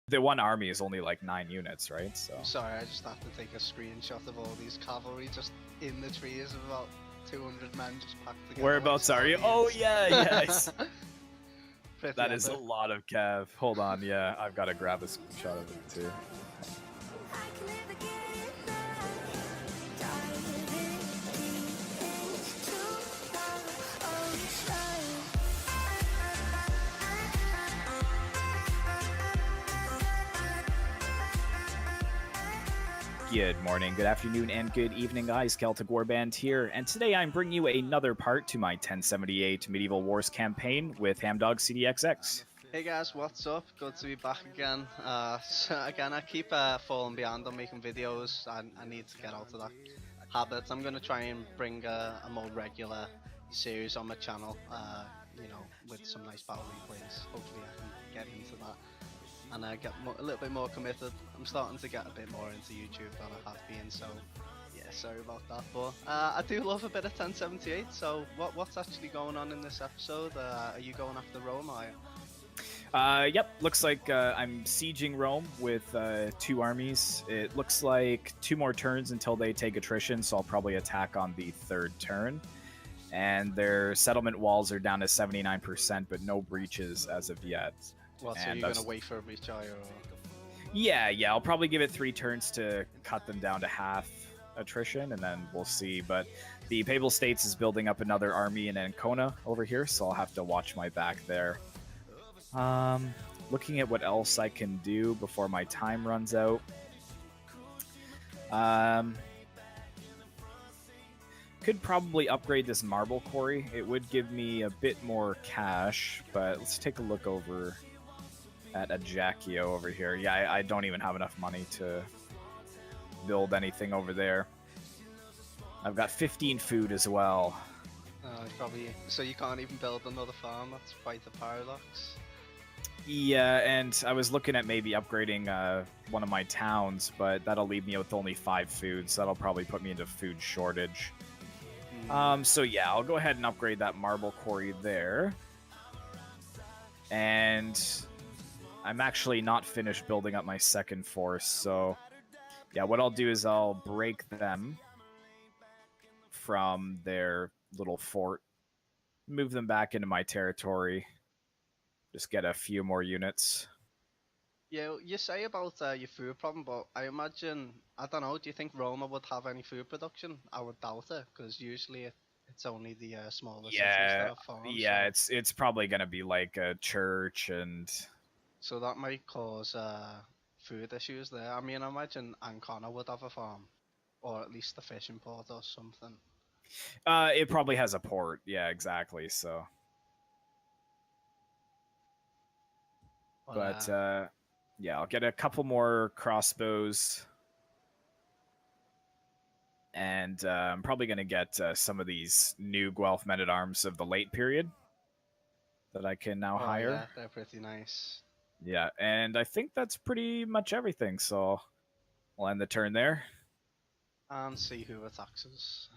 the one army is only like 9 units, right? So I'm sorry, I just have to take a screenshot of all these cavalry just in the trees of about 200 men just packed together. whereabouts are you? Oh yeah, yes. That is a epic. lot of cav. Hold on, yeah, I've got to grab a screenshot of it too. Good morning, good afternoon, and good evening, guys. Celtic Warband here, and today I'm bringing you another part to my 1078 Medieval Wars campaign with Hamdog CDXX. Hey guys, what's up? Good to be back again. So again, I keep falling behind on making videos. I need to get out of that habit. I'm going to try and bring a more regular series on my channel, you know, with some nice battle replays. Hopefully I can get into that and get a little bit more committed. I'm starting to get a bit more into YouTube than I have been, so yeah, sorry about that. But I do love a bit of 1078, so what's actually going on in this episode? Are you going after Rome, are you? Yep, looks like I'm sieging Rome with 2 armies. It looks like 2 more turns until they take attrition, so I'll probably attack on the 3rd turn. And their settlement walls are down to 79%, but no breaches as of yet. What, so you're going to wait for a breach, are you? Yeah, I'll probably give it 3 turns to cut them down to half attrition, and then we'll see. But the Papal States is building up another army in Ancona over here, so I'll have to watch my back there. Looking at what else I can do before my time runs out. Could probably upgrade this marble quarry. It would give me a bit more cash, but let's take a look over at Ajaccio over here. Yeah, I don't even have enough money to build anything over there. I've got 15 food as well. Probably. So you can't even build another farm? That's quite a paradox. Yeah, and I was looking at maybe upgrading one of my towns, but that'll leave me with only 5 food, so that'll probably put me into food shortage. So yeah, I'll go ahead and upgrade that marble quarry there. And I'm actually not finished building up my 2nd force, so yeah, what I'll do is I'll break them from their little fort, move them back into my territory, just get a few more units. Yeah, you say about your food problem, but I imagine, I don't know, do you think Roma would have any food production? I would doubt it, because usually it's only the smaller cities that have farms. Yeah, so it's probably going to be like a church, and so that might cause food issues there. I mean, I imagine Ancona would have a farm, or at least a fishing port or something. It probably has a port, yeah, exactly, so. But, yeah, I'll get a couple more crossbows. And I'm probably going to get some of these new Guelph men-at-arms of the late period that I can now hire. Yeah, they're pretty nice. Yeah, and I think that's pretty much everything, so we'll end the turn there. And see who attacks us.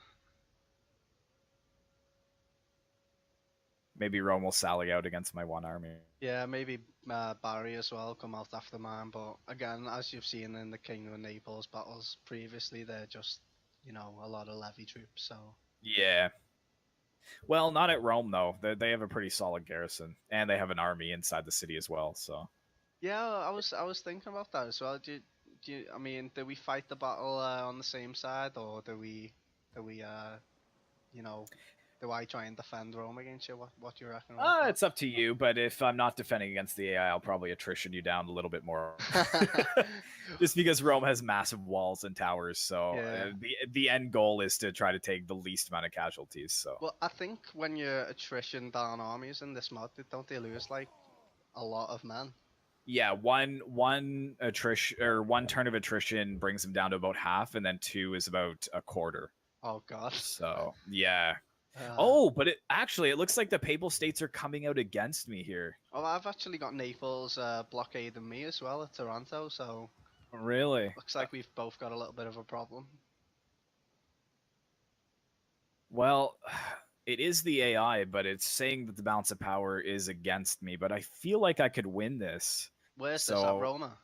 Maybe Rome will sally out against my 1 army. Yeah, maybe Barry as well come out after mine, but again, as you've seen in the King of Naples battles previously, they're just, you know, a lot of levy troops, so... Yeah. Well, not at Rome, though. They have a pretty solid garrison, and they have an army inside the city as well, so... Yeah, I was thinking about that as well. I mean, do we fight the battle on the same side, or do we, you know... Do I try and defend Rome against you? What do you reckon? It's up to you, but if I'm not defending against the AI, I'll probably attrition you down a little bit more. Just because Rome has massive walls and towers, so the end goal is to try to take the least amount of casualties. So. Well, I think when you attrition down armies in this mod, don't they lose like a lot of men? Yeah, one attrition or 1 turn of attrition brings them down to about half, and then 2 is about a quarter. Oh god. So yeah. But it looks like the Papal States are coming out against me here. Well, I've actually got Naples blockading me as well at Taranto, so... Really? Looks like we've both got a little bit of a problem. Well, it is the AI, but it's saying that the balance of power is against me, but I feel like I could win this. Where's this at So Roma?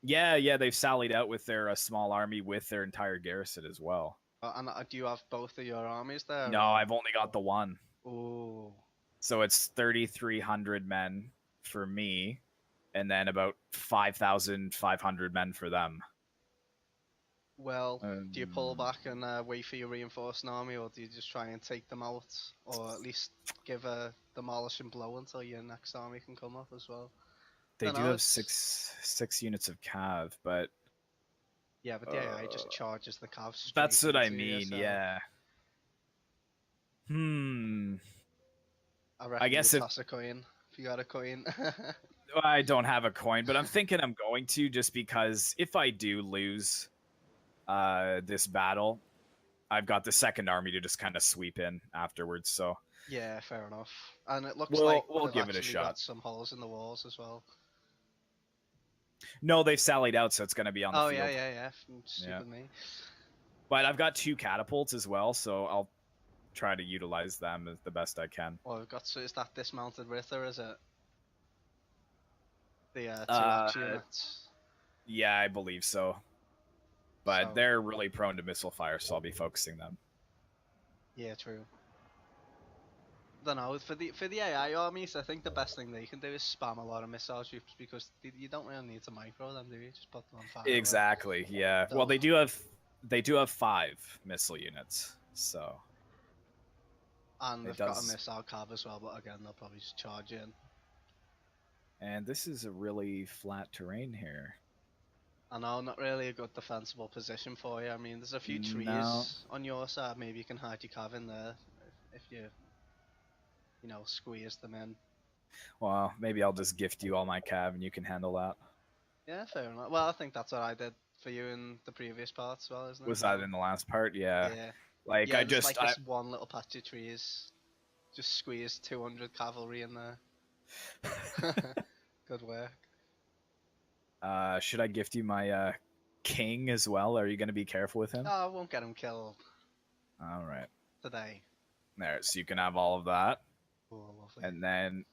yeah, they've sallied out with their small army with their entire garrison as well. And do you have both of your armies there? No, I've only got the one. Oh, So it's 3,300 men for me, and then about 5,500 men for them. well, do you pull back and wait for your reinforcing army, or do you just try and take them out, or at least give a demolishing blow until your next army can come up as well? They Don't do know, have it's... six units of cav, but Yeah, but the AI just charges the cav straight that's what I into you, mean. so Yeah. I I reckon you guess if toss a coin if you got a coin. I don't have a coin, but I'm thinking I'm going to, just because if I do lose this battle, I've got the second army to just kind of sweep in afterwards. So Yeah, fair enough. And it looks like we'll they've give it a actually got shot. some holes in the walls as well. No, they've sallied out, so it's going to be on the Oh field. yeah. Yeah. Stupid me. But I've got 2 catapults as well, so I'll try to utilize them as the best I can. Well, we've got, so is that dismounted Ritter, is it? The 2 Uh, axe units. yeah, I believe so. But So, they're really prone to missile fire, so I'll be focusing them. yeah, true. Don't know, for the AI armies, I think the best thing they can do is spam a lot of missile troops, because you don't really need to micro them, do you? Just put them on fire. Exactly. Yeah. So, Well, they do have 5 missile units, so. and they've got a missile cav as well, but again, they'll probably just charge in. And this is a really flat terrain here. I know, not really a good defensible position for you. I mean, there's a few trees No. on your side. Maybe you can hide your cav in there if you squeeze them in. Well, maybe I'll just gift you all my cav and you can handle that. Yeah, fair enough. Well, I think that's what I did for you in the previous part as well, isn't it? Was that in the last part? Yeah. Yeah. Like, Yeah, I there's just... like this one little patch of trees. Just squeeze 200 cavalry in there. Good work. Should I gift you my king as well? Are you going to be careful with him? Oh, I won't get him killed All right. today. There, so you can have all of that. Oh, lovely. And then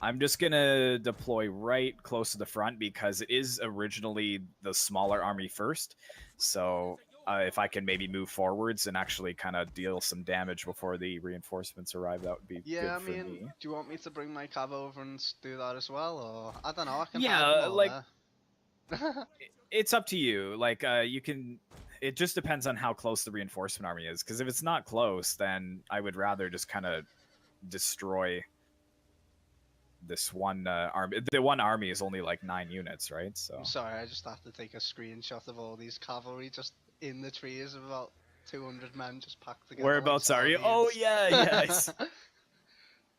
I'm just going to deploy right close to the front, because it is originally the smaller army first. So if I can maybe move forwards and actually kind of deal some damage before the reinforcements arrive, that would be good for me. Do you want me to bring my cav over and do that as well, or I don't know? I can. Yeah, like there. it's up to you. Like you can. It just depends on how close the reinforcement army is. Because if it's not close, then I would rather just kind of destroy this one army. The one army is only like 9 units, right? So I'm sorry, I just have to take a screenshot of all these cavalry just in the trees of about 200 men just packed together. Whereabouts are you? Oh yeah, yes.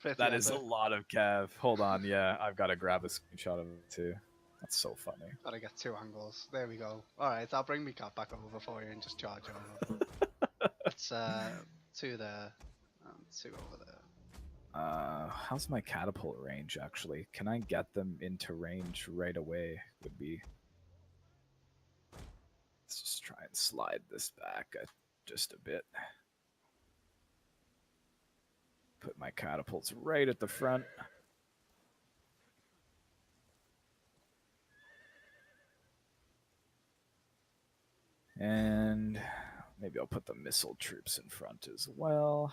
That epic. is a lot of cav. Hold on, yeah, I've got to grab a screenshot of it too. That's so funny. Gotta get 2 angles. There we go. Alright, I'll bring my cat back over for you and just charge over. It's 2 there and 2 over there. How's my catapult range actually? Can I get them into range right away? Would be. Let's just try and slide this back just a bit. Put my catapults right at the front. And maybe I'll put the missile troops in front as well.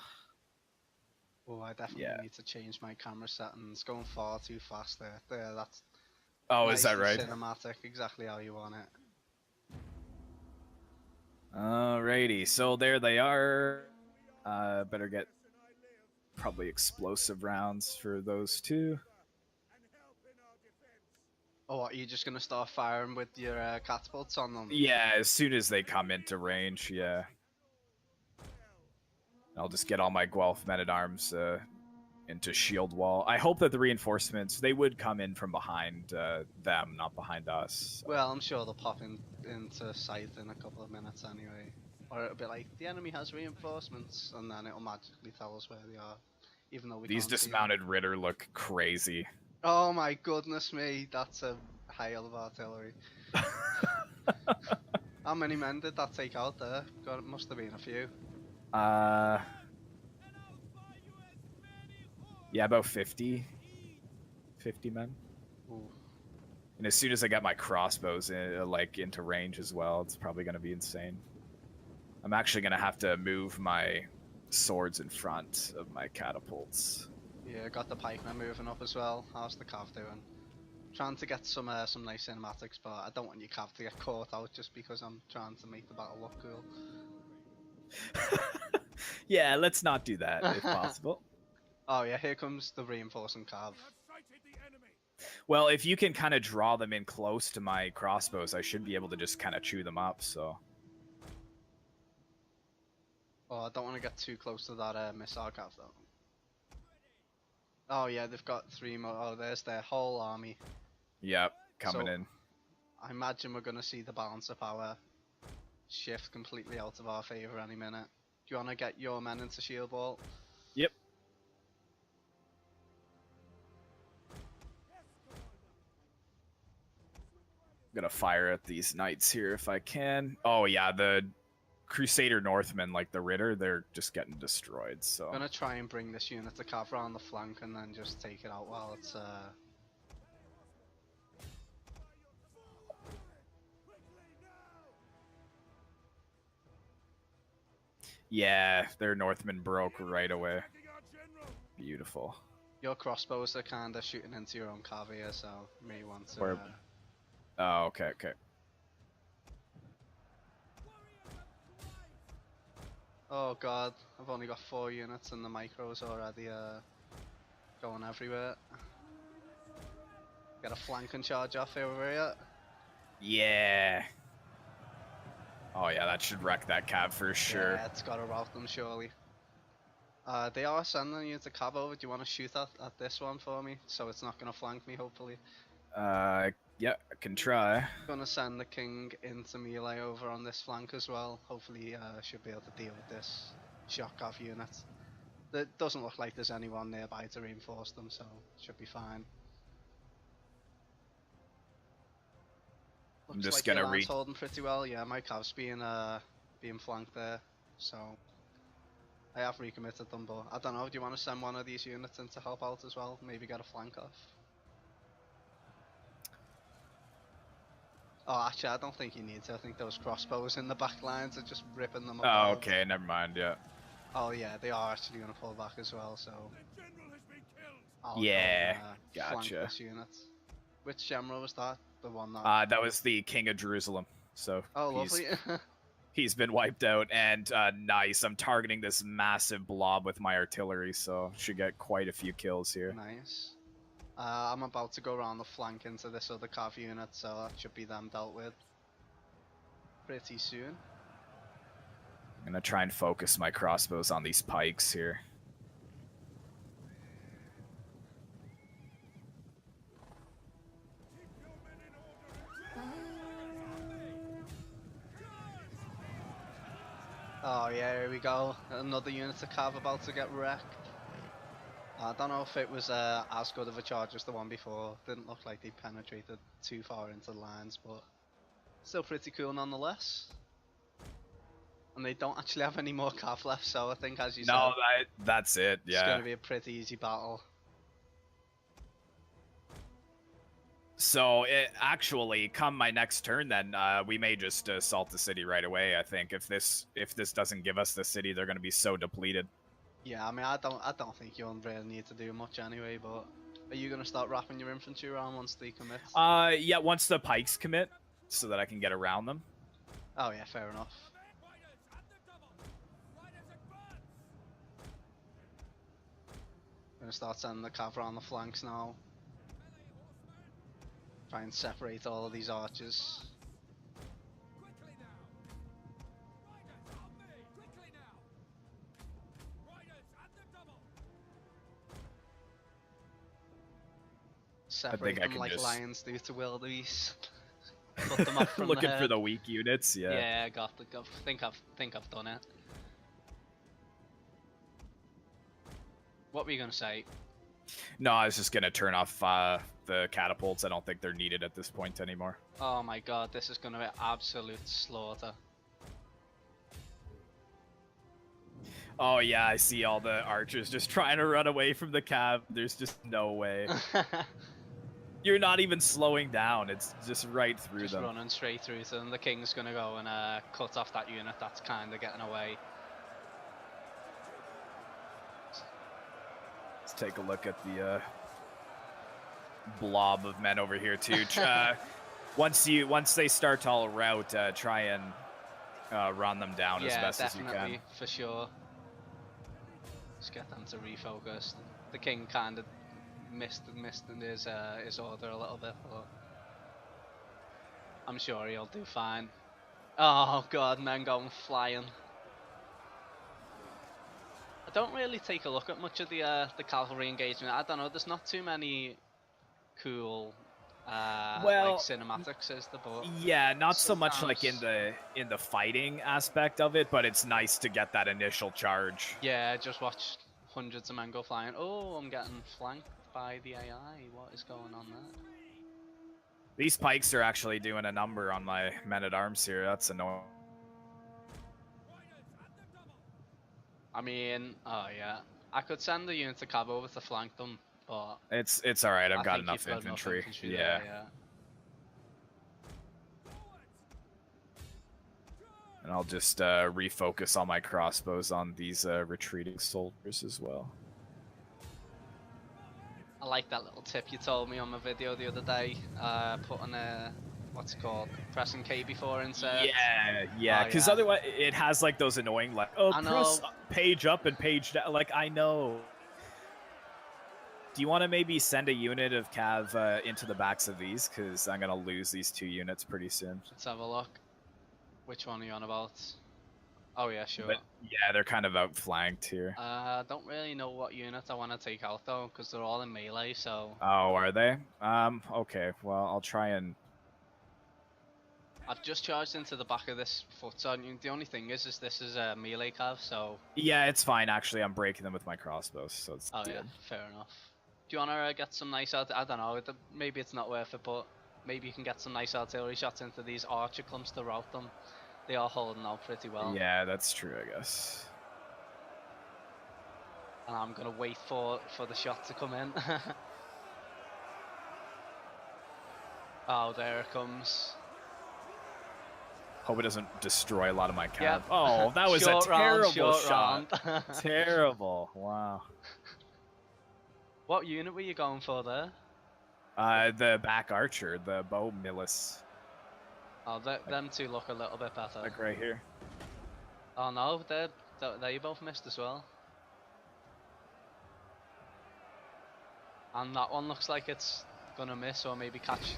Oh, I definitely need to change my camera settings. It's going far too fast there. There, that's... Oh, nice, is that right? Cinematic, exactly how you want it. Alrighty, so there they are. Better get probably explosive rounds for those 2. Oh, what, are you just gonna start firing with your catapults on them? Yeah, as soon as they come into range, yeah. I'll just get all my Guelph men-at-arms into shield wall. I hope that the reinforcements, they would come in from behind them, not behind us. So. Well, I'm sure they'll pop into sight in a couple of minutes anyway. Or it'll be like, the enemy has reinforcements, and then it'll magically tell us where they are. Even though we These can't dismounted Ritter look crazy. Oh my goodness me, that's a hail of artillery. How many men did that take out there? God, it must have been a few. Yeah, about 50 men. Ooh. And as soon as I get my crossbows like into range as well, it's probably going to be insane. I'm actually going to have to move my swords in front of my catapults. Yeah, got the pikemen moving up as well. How's the cav doing? Trying to get some nice cinematics, but I don't want your cav to get caught out just because I'm trying to make the battle look cool. Yeah, let's not do that if possible. Oh yeah, here comes the reinforcing cav. Well, if you can kind of draw them in close to my crossbows, I should be able to just kind of chew them up, so... Oh, I don't want to get too close to that missile cav though. Oh yeah, they've got 3 more. Oh, there's their whole army. Yep, coming in. I imagine we're going to see the balance of power shift completely out of our favour any minute. Do you want to get your men into shield wall? Yep. I'm gonna fire at these knights here if I can. Oh yeah, the Crusader Northmen, like the Ritter, they're just getting destroyed, so... I'm gonna try and bring this unit to cav around the flank and then just take it out while it's Yeah, their Northmen broke right away. Beautiful. Your crossbows are kinda shooting into your own cav here, so you may want to... Where... Oh, okay, okay. Oh god, I've only got 4 units and the micros already going everywhere. Get a flank and charge off over here. Yeah. Oh yeah, that should wreck that cav for sure. Yeah, it's gotta rout them surely. They are sending you to cav over. Do you want to shoot at this one for me? So it's not gonna flank me, hopefully. Yeah, I can try. Gonna send the king into melee over on this flank as well. Hopefully, should be able to deal with this shock cav unit. It doesn't look like there's anyone nearby to reinforce them, so should be fine. Looks I'm just like gonna reach. Holding pretty well. Yeah, my cav's being flanked there, so I have recommitted them. But I don't know. Do you want to send one of these units in to help out as well? Maybe get a flank off. Oh, actually, I don't think you need to. I think those crossbows in the back lines are just ripping them apart. Oh, okay, never mind. Yeah. Oh yeah, they are actually going to pull back as well. So. Yeah, Flank gotcha. this unit. Which general was that? The one that. That was the King of Jerusalem. So. Oh, lovely. He's been wiped out, and nice. I'm targeting this massive blob with my artillery, so should get quite a few kills here. Nice. I'm about to go around the flank into this other cav unit, so that should be them dealt with pretty soon. I'm gonna try and focus my crossbows on these pikes here. Oh yeah, here we go. Another unit of cav about to get wrecked. I don't know if it was as good of a charge as the one before. Didn't look like they penetrated too far into the lines, but still pretty cool nonetheless. And they don't actually have any more cav left, so I think, as you said, that's it. Yeah, it's going to be a pretty easy battle. So actually, come my next turn, then we may just assault the city right away. I think if this doesn't give us the city, they're going to be so depleted. Yeah, I mean, I don't think you'll really need to do much anyway. But are you going to start wrapping your infantry around once they commit? Yeah, once the pikes commit, so that I can get around them. Oh yeah, fair enough. Gonna start sending the cav around the flanks now. Try and separate all of these archers. Separate them like lions do to wildebeest. Put them up from looking the for the weak units. Yeah. Yeah, think I've done it. What were you gonna say? No, I was just gonna turn off the catapults. I don't think they're needed at this point anymore. Oh my god, this is gonna be absolute slaughter. Oh yeah, I see all the archers just trying to run away from the cav. There's just no way. You're not even slowing down. It's just right through Just them. running straight through to them. The king's gonna go and cut off that unit that's kind of getting away. Let's take a look at the blob of men over here too. Once they start to all rout, try and run them down as best as you can. Yeah, definitely, for sure. Just get them to refocus. The king kind of missed his order a little bit, but I'm sure he'll do fine. Oh god, men going flying. I don't really take a look at much of the cavalry engagement. I don't know. There's not too many cool like cinematics, is there? But yeah, not so much like in the fighting aspect of it, but it's nice to get that initial charge. Yeah, just watch hundreds of men go flying. Oh, I'm getting flanked by the AI. What is going on there? These pikes are actually doing a number on my men-at-arms here. That's annoying. I mean, oh yeah, I could send the unit to cab over to flank them, but it's all right. I've got enough infantry. Yeah. There, and I'll just refocus all my crossbows on these retreating soldiers as well. I like that little tip you told me on my video the other day. Putting a what's it called? Pressing K before insert. Yeah. Because otherwise, it has like those annoying like press page up and page down. Like I know. Do you want to maybe send a unit of cav into the backs of these? Because I'm gonna lose these 2 units pretty soon. Let's have a look. Which one are you on about? Oh yeah, sure. But yeah, they're kind of outflanked here. I don't really know what unit I want to take out though, because they're all in melee. So. Oh, are they? Okay. Well, I'll try and. I've just charged into the back of this foot, so the only thing is this is a melee cav, so. Yeah, it's fine actually. I'm breaking them with my crossbows, so it's. Oh good. Yeah, fair enough. Do you want to get some nice I don't know. Maybe it's not worth it, but maybe you can get some nice artillery shots into these archer clumps to rout them. They are holding out pretty well. Yeah, that's true, I guess. And I'm gonna wait for the shot to come in. Oh, there it comes. Hope it doesn't destroy a lot of my cav. Yep. Oh, that was a terrible shot. Round. Terrible. Wow. What unit were you going for there? The back archer, the bow milice. Oh, them two look a little bit better. Like right here. Oh no, they both missed as well. And that one looks like it's gonna miss or maybe catch.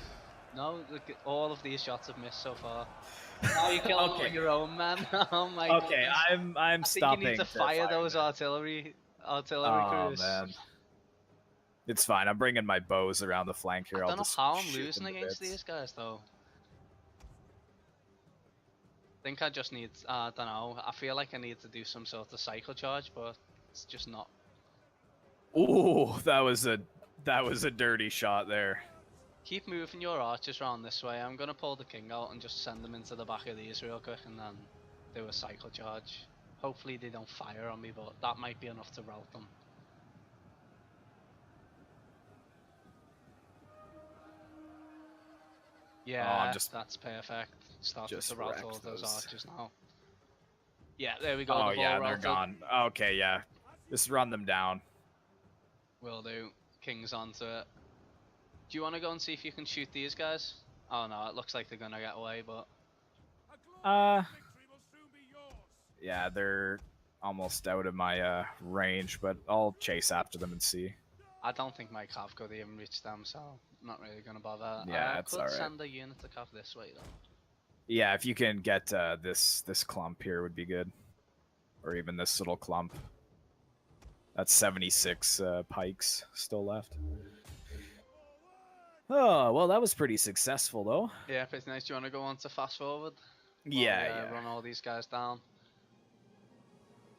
No, all of these shots have missed so far. Oh, you killed all your own, man. Oh my god. Okay, I'm I stopping. think you need to fire those artillery crews. Oh man. It's fine. I'm bringing my bows around the flank here. I don't know how I'm losing against these guys though. I think I just need, I don't know, I feel like I need to do some sort of cycle charge, but it's just not. Ooh, that was a dirty shot there. Keep moving your archers around this way. I'm gonna pull the king out and just send them into the back of these real quick and then do a cycle charge. Hopefully they don't fire on me, but that might be enough to rout them. Yeah, that's perfect. Starting to rout all those archers now. Yeah, there we go. Oh yeah, they're gone. Okay, yeah. Just run them down. Will do. King's onto it. Do you want to go and see if you can shoot these guys? Oh no, it looks like they're gonna get away, but... Yeah, they're almost out of my range, but I'll chase after them and see. I don't think my cav could even reach them, so I'm not really gonna bother. Yeah, that's alright. I could send a unit to cav this way though. Yeah, if you can get this clump here would be good. Or even this little clump. That's 76 pikes still left. Oh, well, that was pretty successful, though. Yeah, pretty nice. Do you want to go on to fast forward? Yeah. Run all these guys down.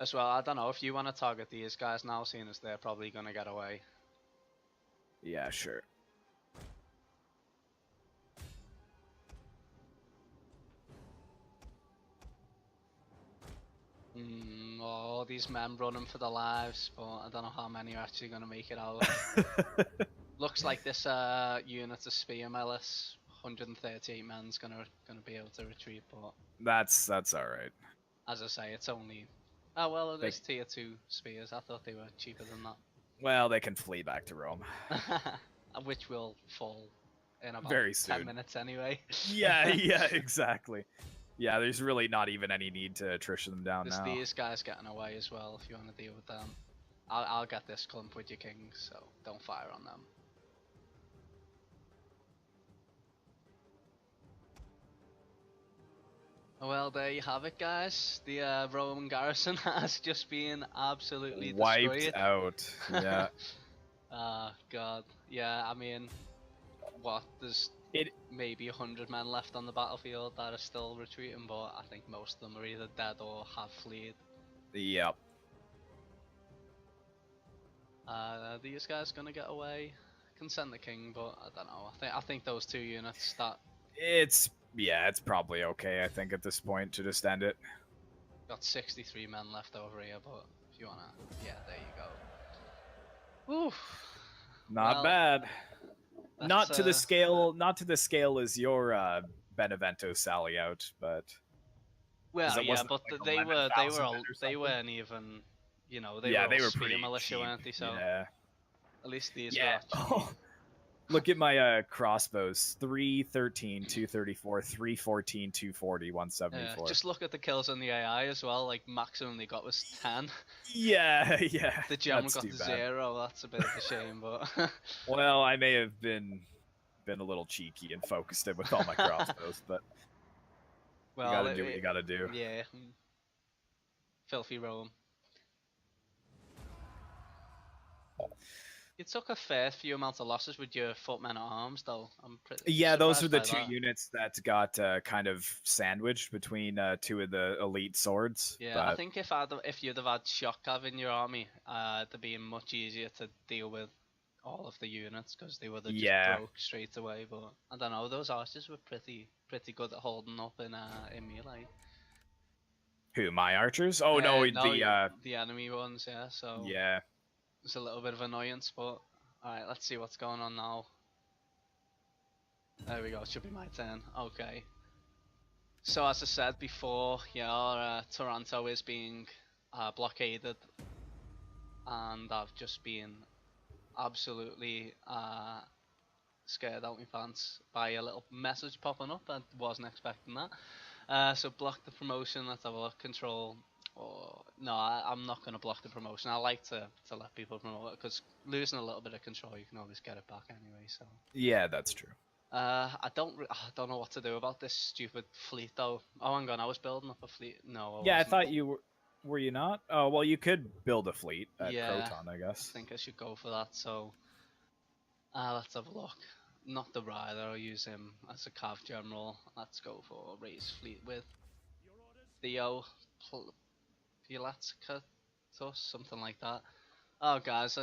As well, I don't know if you want to target these guys now, seeing as they're probably going to get away. Yeah, sure. These men running for their lives, but I don't know how many are actually going to make it out. Looks like this unit of spear melis, 138 men's gonna be able to retreat, but That's all right. as I say, it's only. Oh well, it They, is tier 2 spears. I thought they were cheaper than well, they can flee back to Rome that. Which will fall in about very 10 soon. minutes anyway. Yeah, yeah, exactly. Yeah, there's really not even any need to attrition them down There's now. these guys getting away as well if you want to deal with them. I'll get this clump with your kings, so don't fire on them. Well, there you have it, guys. The Roman garrison has just been absolutely Wiped destroyed. out. Yeah. God. Yeah, I mean, what? There's maybe 100 men left on the battlefield that are still retreating, but I think most of them are either dead or have fled. Yep. These guys gonna get away? Can send the king, but I don't know. I think those two units that It's probably okay. I think at this point to just end it. got 63 men left over here, but if you wanna, yeah, there you go. Oof. Not bad. Not to the scale as your Benevento Sally out, but well, yeah, but like they 11,000 men or they something? weren't even, they Yeah, were they all were spear pretty militia, cheap. weren't they? So Yeah. at least these were Yeah. actually. Oh, look at my crossbows. 313, 234, 314, 240, 174. Just look at the kills on the AI as well. Like maximum they got was 10. Yeah, yeah. The general that's got too to bad. 0. That's a bit of a shame, but. Well, I may have been a little cheeky and focused it with all my crossbows, but well, you gotta do what you gotta do. Yeah. Filthy Rome. You took a fair few amounts of losses with your footmen at arms, though. I'm pretty. Yeah, those were the surprised two by that. units that got kind of sandwiched between two of the elite swords. Yeah, but I think if you'd have had shock cav in your army, it'd be much easier to deal with all of the units because they would have just broke straight away. But I don't know, those archers were pretty good at holding up in melee. Who, my archers? Oh no, the enemy ones, yeah. So yeah. it's a little bit of annoyance, but alright, let's see what's going on now. There we go, it should be my turn. Okay. So as I said before, yeah, Taranto is being blockaded, and I've just been absolutely scared out my pants by a little message popping up. I wasn't expecting that. So block the promotion. Let's have a look. Control. Or no, I'm not going to block the promotion. I like to let people promote it because losing a little bit of control, you can always get it back anyway. So Yeah, that's true. I don't know what to do about this stupid fleet though. Oh, hang on, I was building up a fleet. No, Yeah, wasn't. I thought you were you not? Oh well, you could build a fleet at Croton, I I guess. think I should go for that. So let's have a look. Not the rider, I'll use him as a cav general. Let's go for raise fleet with Theo Pilatzka, something like that. Oh guys,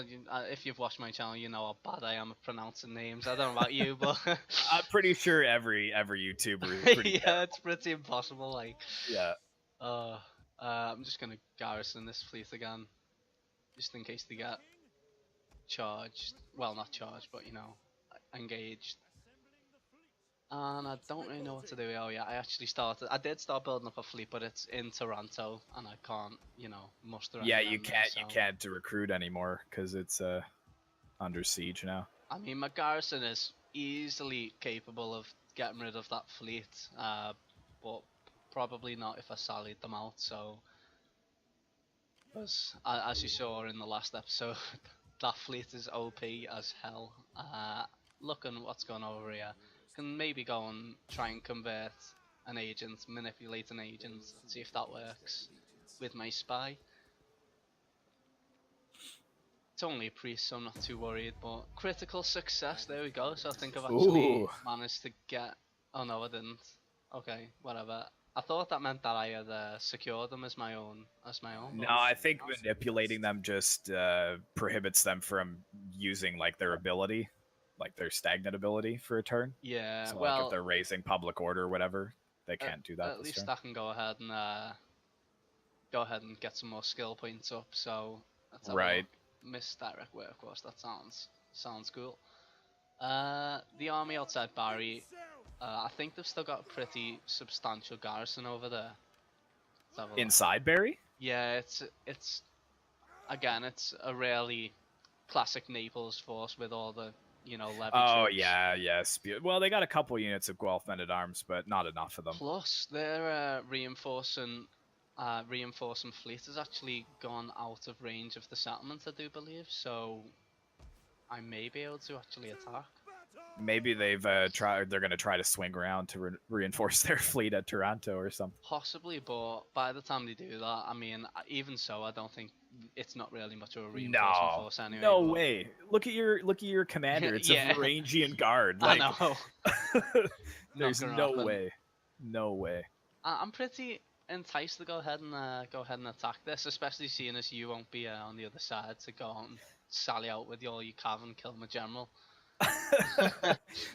if you've watched my channel, you know how bad I am at pronouncing names. I don't know about you, but I'm pretty sure every YouTuber is pretty yeah, terrible. it's pretty impossible. Like, Yeah. I'm just gonna garrison this fleet again, just in case they get charged. Well, not charged, but engaged. And I don't really know what to do. Oh yeah, I did start building up a fleet, but it's in Taranto, and I can't, muster. Yeah, you can't recruit anymore because it's under siege now. I mean, my garrison is easily capable of getting rid of that fleet, but probably not if I sallied them out. So, as you saw in the last episode, that fleet is OP as hell. Looking what's going over here, can maybe go and try and convert an agent, manipulate an agent, see if that works with my spy. It's only a priest, so I'm not too worried, but critical success, there we go. So I think I've actually managed to get. Oh no, I didn't. Okay, whatever. I thought that meant that I had secured them as my own. No, I think manipulating them just prohibits them from using like their ability, like their stagnant ability for a turn. Yeah, so, well, like if they're raising public order or whatever, they can't do that. At least I can go ahead and get some more skill points up. So that's right. Misdirect workforce. That sounds cool. The army outside Barry, I think they've still got a pretty substantial garrison over there. Let's have a look. Inside Barry? Yeah, it's again, it's a really classic Naples force with all the levy Oh troops. yeah, yes. Well, they got a couple units of Guelph men at arms, but not enough of them. Plus, their reinforcing fleet has actually gone out of range of the settlement, I do believe. So I may be able to actually attack. Maybe they've tried. They're going to try to swing around to reinforce their fleet at Taranto or something. Possibly, but by the time they do that, I mean, even so, I don't think it's not really much of a reinforcement force anyway. No way. Look at your commander. It's Yeah. a Varangian guard. I Like, know. there's Not gonna no happen. way. No way. I'm pretty enticed to go ahead and attack this, especially seeing as you won't be on the other side to go out and sally out with all your cav and kill my general.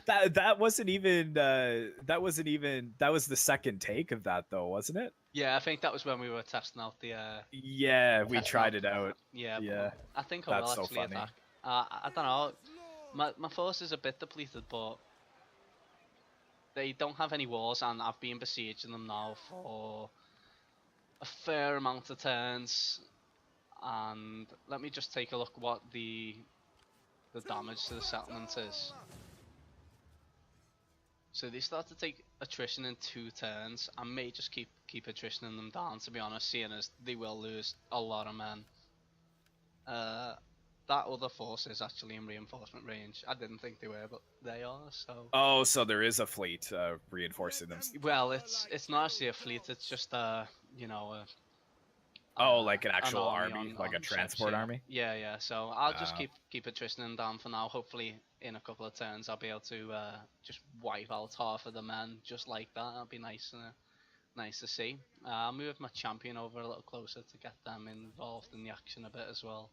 that wasn't even that was the second take of that though, wasn't it? Yeah, I think that was when we were testing out the. Yeah, we tried it out. Yeah. Yeah. I think I will That's so actually funny. attack. I don't know. My force is a bit depleted, but they don't have any walls, and I've been besieging them now for a fair amount of turns. And let me just take a look what the damage to the settlement is. So they start to take attrition in 2 turns. I may just keep attritioning them down, to be honest, seeing as they will lose a lot of men. That other force is actually in reinforcement range. I didn't think they were, but they are. So. Oh, so there is a fleet reinforcing them. Well, it's not actually a fleet. It's just like an actual army, like a transport army. Yeah. So I'll just keep attritioning down for now. Hopefully, in a couple of turns, I'll be able to just wipe out half of the men just like that. That'll be nice to see. I'll move my champion over a little closer to get them involved in the action a bit as well.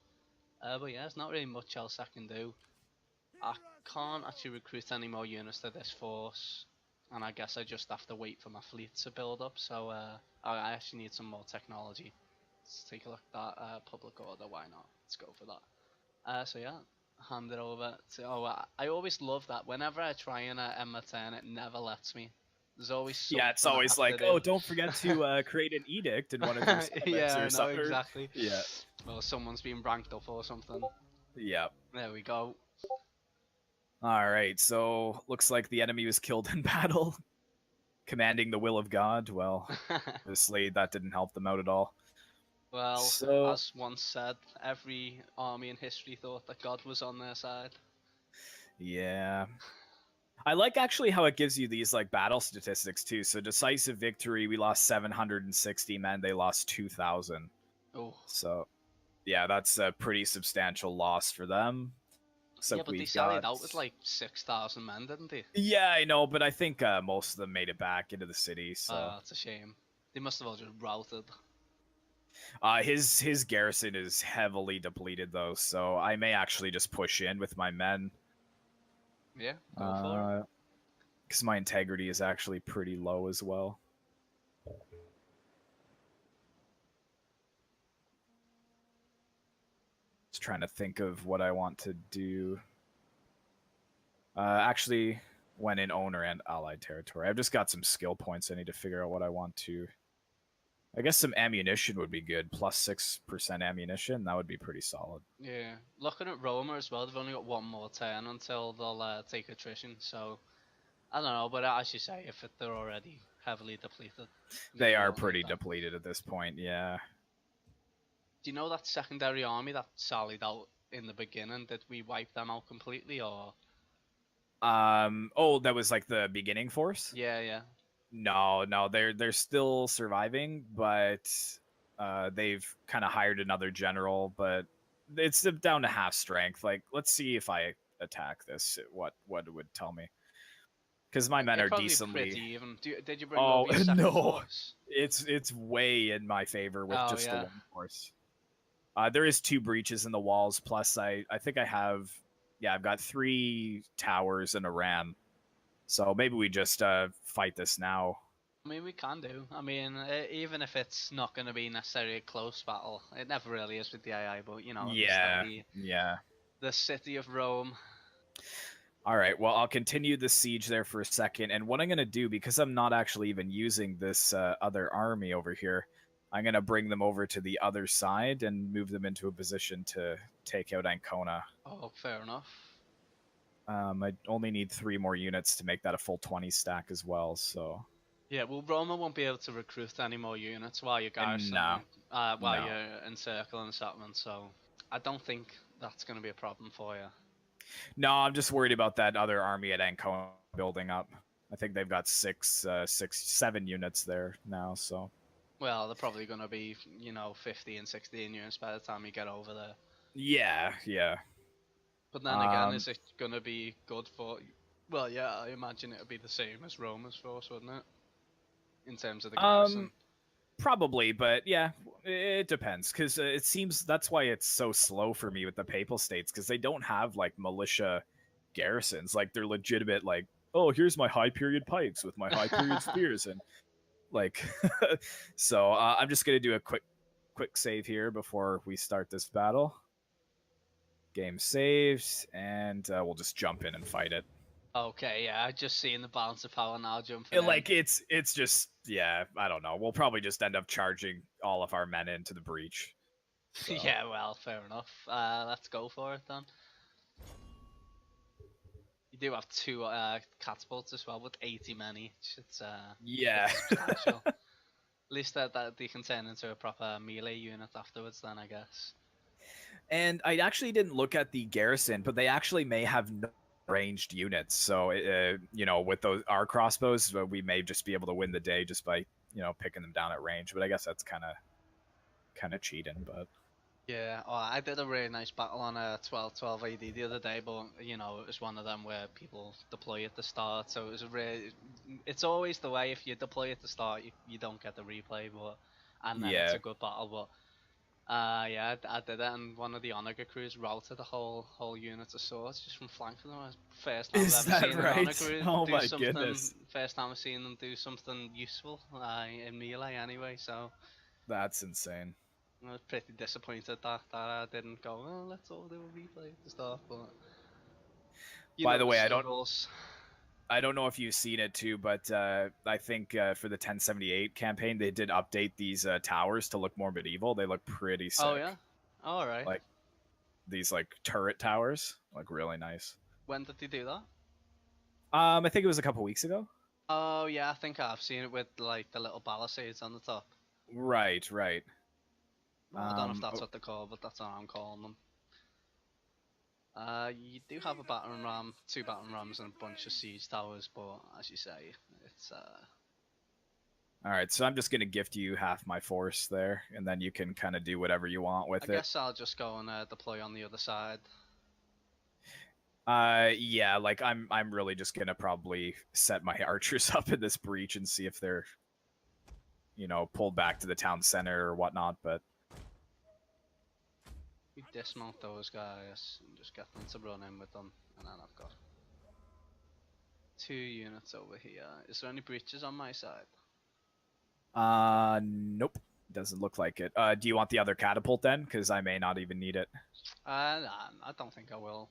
But yeah, there's not really much else I can do. I can't actually recruit any more units to this force, and I guess I just have to wait for my fleet to build up. So I actually need some more technology. Let's take a look at that public order. Why not? Let's go for that. So yeah, hand it over to. I always love that. Whenever I try and end my turn, it never lets me. There's always it's always like, oh, don't forget to create an edict in one of your settlements or something. Exactly. Yeah. Well, someone's been ranked up or something. Yeah. There we go. All right, so looks like the enemy was killed in battle, commanding the will of God. Well, obviously that didn't help them out at all. Well, so, as once said, every army in history thought that God was on their side. Yeah. I like actually how it gives you these like battle statistics too. So decisive victory, we lost 760 men, they lost 2,000. Oh. So yeah, that's a pretty substantial loss for them. So yeah, but they sallied out with like 6,000 men, didn't they? Yeah, I know, but I think most of them made it back into the city. So that's a shame. They must have all just routed. His garrison is heavily depleted though, so I may actually just push in with my men. Yeah, go for it. Because my integrity is actually pretty low as well. Just trying to think of what I want to do. Actually, when in owner and allied territory, I've just got some skill points. I need to figure out what I want to. I guess some ammunition would be good. Plus 6% ammunition, that would be pretty solid. Yeah, looking at Roma as well, they've only got 1 more turn until they'll take attrition. So I don't know, but as you say, if they're already heavily depleted, they are pretty depleted at this point. Yeah. Do you know that secondary army that sallied out in the beginning? Did we wipe them out completely, or? Oh, that was like the beginning force? Yeah. No, they're still surviving, but they've kind of hired another general, but it's down to half strength. Like, let's see if I attack this, what it would tell me. Because my men are decently pretty even. Did you bring over your second force? It's way in my favor with just the 1 force. There is 2 breaches in the walls, plus I think I have, I've got 3 towers and a ram. So maybe we just fight this now. I mean, we can do. I mean, even if it's not going to be necessarily a close battle, it never really is with the AI, but you know. Yeah. The city of Rome. All right, well, I'll continue the siege there for a second. And what I'm going to do, because I'm not actually even using this other army over here, I'm going to bring them over to the other side and move them into a position to take out Ancona. Oh, fair enough. I only need 3 more units to make that a full 20 stack as well, so... Yeah, well, Roma won't be able to recruit any more units while you're And garrisoning, while no. you're encircling the settlement, so I don't think that's going to be a problem for you. No, I'm just worried about that other army at Ancona building up. I think they've got 7 units there now, so... Well, they're probably going to be, 50 and 16 units by the time you get over there. Yeah, yeah. But then again, is it going to be good for... Well, yeah, I imagine it would be the same as Roma's force, wouldn't it? In terms of the garrison. Probably, but yeah, it depends, because it seems that's why it's so slow for me with the Papal States, because they don't have, like, militia garrisons. Like, they're legitimate, like, oh, here's my high period pikes with my high period spears, and, like... So, I'm just going to do a quick save here before we start this battle. Game saved, and we'll just jump in and fight it. Okay, yeah, I just seen the balance of power now jumping in. Like, it's just, yeah, I don't know. We'll probably just end up charging all of our men into the breach. So. Yeah, well, fair enough. Let's go for it then. You do have 2 catapults as well with 80 men each. It's yeah. substantial. At least that they can turn into a proper melee unit afterwards then, I guess. And I actually didn't look at the garrison, but they actually may have no ranged units. So, with our crossbows, we may just be able to win the day just by, picking them down at range. But I guess that's kind of cheating, but... Yeah, I did a really nice battle on a 12 AD the other day, but it was one of them where people deploy at the start, so it was it's always the way, if you deploy at the start, you don't get the replay, and then it's a good battle, but yeah, I did it, and one of the Onager crews routed the whole unit of swords just from flanking them. First time I've ever seen an Onager crew do something. Goodness. First time I've seen them do something useful in melee anyway, so... That's insane. I was pretty disappointed that I didn't go, oh, let's all do a replay at the start, but... By the way, I don't know if you've seen it too, but I think for the 1078 campaign, they did update these towers to look more medieval. They look pretty sick. Oh, yeah? All right. Like, these, like, turret towers. Like, really nice. When did they do that? I think it was a couple weeks ago. Oh, yeah, I think I've seen it with, like, the little palisades on the top. Right, right. Well, I don't know if that's what they're called, but that's what I'm calling them. You do have a battering ram, 2 battering rams, and a bunch of siege towers, but as you say, it's Alright, so I'm just gonna gift you half my force there, and then you can kind of do whatever you want with it. I guess I'll just go and deploy on the other side. Yeah, like, I'm really just gonna probably set my archers up in this breach and see if they're, pulled back to the town center or whatnot, but... You dismount those guys and just get them to run in with them, and then I've got 2 units over here. Is there any breaches on my side? Nope. Doesn't look like it. Do you want the other catapult then? Because I may not even need it. Nah, I don't think I will.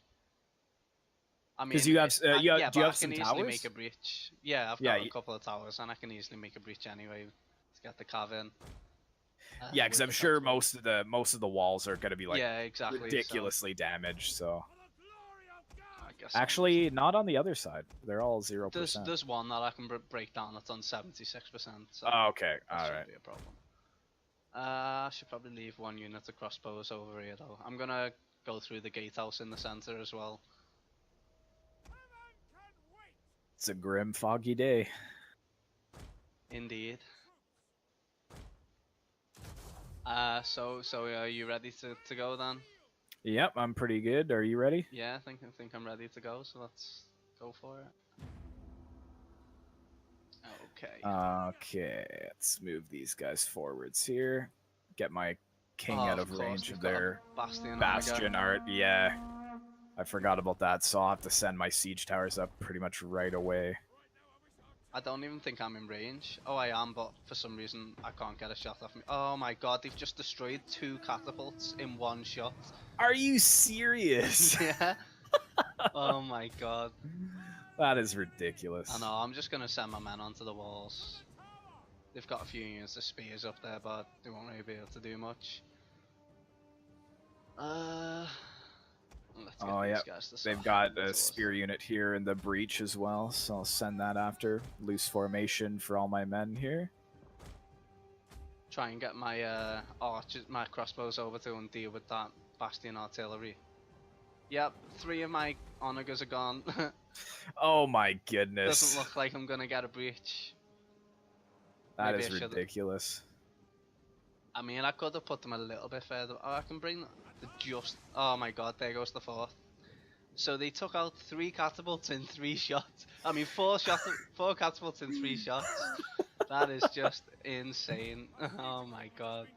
I mean, because you have, do you have some towers? Make a breach. Yeah, I've got a couple of towers, and I can easily make a breach anyway to get the cav in. Yeah, because I'm sure most of the walls are gonna be like exactly, ridiculously damaged. So I guess actually, not on the other side. They're all 0%. There's one that I can break down that's on 76%. So okay, all right. Be a problem. I should probably leave 1 unit of crossbows over here though. I'm gonna go through the gatehouse in the center as well. It's a grim, foggy day. Indeed. So are you ready to go then? Yep, I'm pretty good. Are you ready? Yeah, I think I'm ready to go. So let's go for it. Okay. Okay, let's move these guys forwards here. Get my king out of range of their bastion art. Yeah, I forgot about that, so I'll have to send my siege towers up pretty much right away. I don't even think I'm in range. Oh, I am, but for some reason I can't get a shot off me. Oh my god, they've just destroyed 2 catapults in 1 shot. Are you serious? Yeah. Oh my god. That is ridiculous. I know, I'm just gonna send my men onto the walls. They've got a few units of spears up there, but they won't really be able to do much. Let's get Oh, these yeah. guys to They've start got heading a towards spear them. unit here in the breach as well, so I'll send that after. Loose formation for all my men here. Try and get my archers, my crossbows over to and deal with that bastion artillery. Yep, 3 of my onagers are gone. Oh my Doesn't goodness. look like I'm gonna get a breach. That Maybe I is should. ridiculous. I mean, I could have put them a little bit further. Oh, I can bring the just. Oh my god, there goes the 4th. So they took out 3 catapults in 3 shots. I mean, 4 catapults in 3 shots. That is just insane. Oh my god.